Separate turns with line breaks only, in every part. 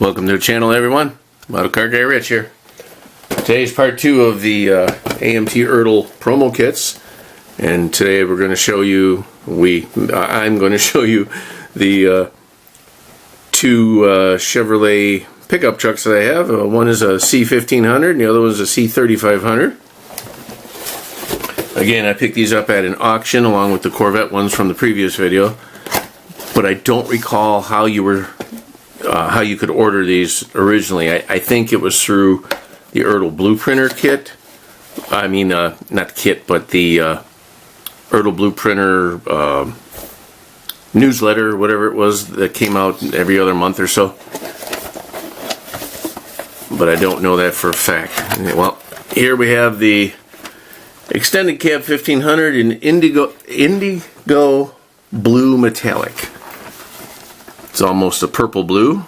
Welcome to the channel, everyone. Model Car Guy Rich here. Today's part 2 of the AMT Ertl promo kits, and today we're going to show you I'm going to show you the two Chevrolet pickup trucks that I have. One is a C1500 and the other one is a C3500. Again, I picked these up at an auction along with the Corvette ones from the previous video, but I don't recall how you could order these originally. I think it was through the Ertl Blueprinter kit. I mean, not the kit, but the Ertl Blueprinter newsletter, whatever it was, that came out every other month or so. But I don't know that for a fact. Well, here we have the extended cab 1500 in indigo blue metallic. It's almost a purple blue.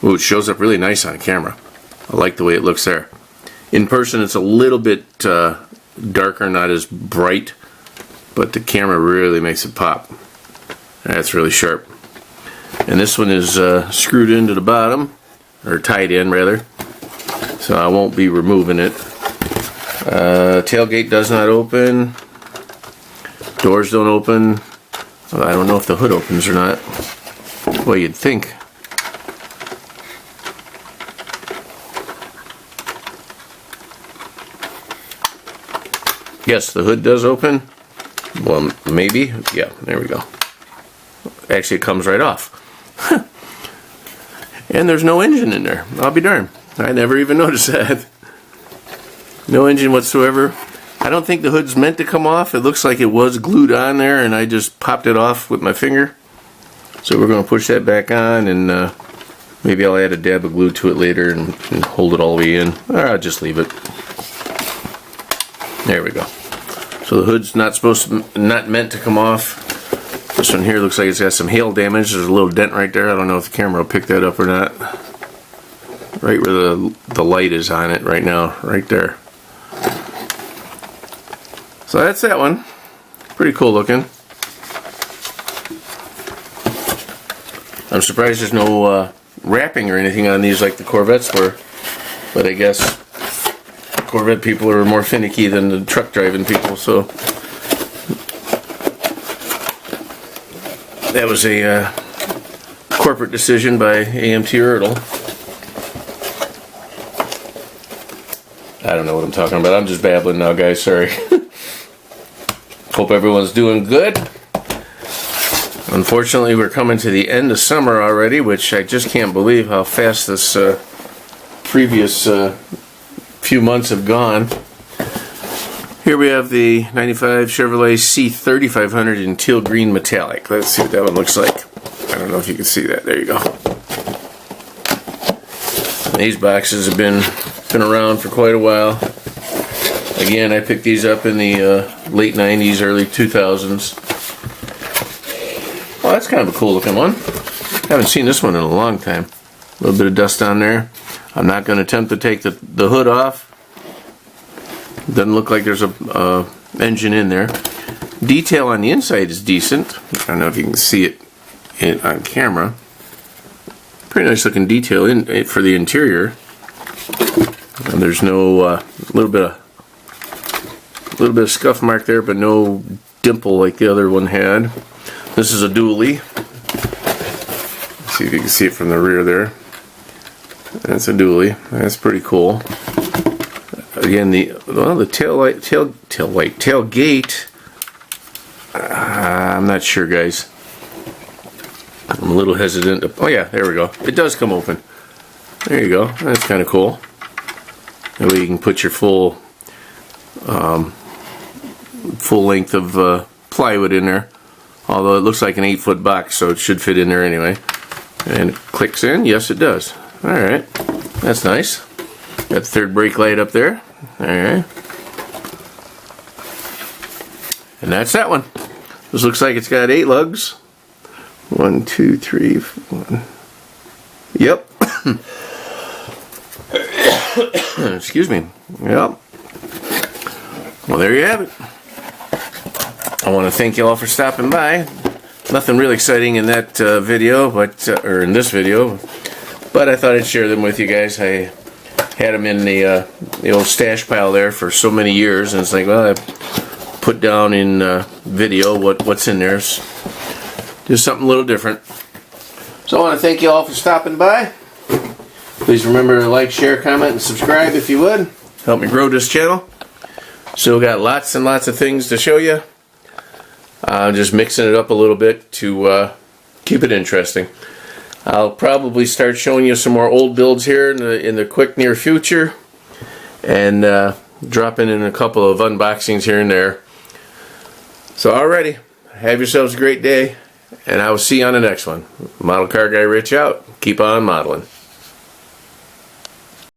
Ooh, it shows up really nice on camera. I like the way it looks there. In person it's a little bit darker, not as bright, but the camera really makes it pop. That's really sharp. And this one is screwed into the bottom, or tied in rather, so I won't be removing it. Tailgate does not open. Doors don't open. Well, I don't know if the hood opens or not. Well, you'd think. Yes, the hood does open. Well, maybe. Yeah, there we go. Actually, it comes right off. And there's no engine in there. I'll be darned. I never even noticed that. No engine whatsoever. I don't think the hood's meant to come off. It looks like it was glued on there and I just popped it off with my finger. So we're going to push that back on, and maybe I'll add a dab of glue to it later and hold it all the way in. Or I'll just leave it. There we go. So the hood's not meant to come off. This one here looks like it's got some hail damage. There's a little dent right there. I don't know if the camera will pick that up or not. Right where the light is on it right now, right there. So that's that one. Pretty cool looking. I'm surprised there's no wrapping or anything on these like the Corvettes were, but I guess Corvette people are more finicky than the truck driving people, so that was a corporate decision by AMT Ertl. I don't know what I'm talking about. I'm just babbling now, guys. Sorry. Hope everyone's doing good. Unfortunately, we're coming to the end of summer already, which I just can't believe how fast this previous few months have gone. Here we have the 95 Chevrolet C3500 in teal green metallic. Let's see what that one looks like. I don't know if you can see that. There you go. These boxes have been around for quite a while. Again, I picked these up in the late 90s, early 2000s. Well, that's kind of a cool looking one. Haven't seen this one in a long time. A little bit of dust on there. I'm not going to attempt to take the hood off. Doesn't look like there's a engine in there. Detail on the inside is decent. I don't know if you can see it on camera. Pretty nice looking detail for the interior. And there's no little bit of scuff mark there, but no dimple like the other one had. This is a dually. Let's see if you can see it from the rear there. That's a dually. That's pretty cool. Again, the tailgate. I'm not sure, guys. I'm a little hesitant. Oh yeah, there we go. It does come open. There you go. That's kind of cool. That way you can put your full length of plywood in there. Although it looks like an 8-foot box, so it should fit in there anyway. And it clicks in. Yes, it does. Alright. That's nice. Got the third brake light up there. Alright. And that's that one. This looks like it's got 8 lugs. 1, 2, 3, 4. Yep. Excuse me. Yep. Well, there you have it. I want to thank you all for stopping by. Nothing really exciting in that video, but or in this video, But I thought I'd share them with you guys. I had them in the old stash pile there for so many years, and it's like, well, I put down in video what's in there. It's just something a little different. So I want to thank you all for stopping by. Please remember to like, share, comment, and subscribe if you would. Help me grow this channel. Still got lots and lots of things to show you. I'm just mixing it up a little bit to keep it interesting. I'll probably start showing you some more old builds here in the quick near future, and dropping in a couple of unboxings here and there. So alrighty, have yourselves a great day, and I will see you on the next one. Model Car Guy Rich out. Keep on modeling.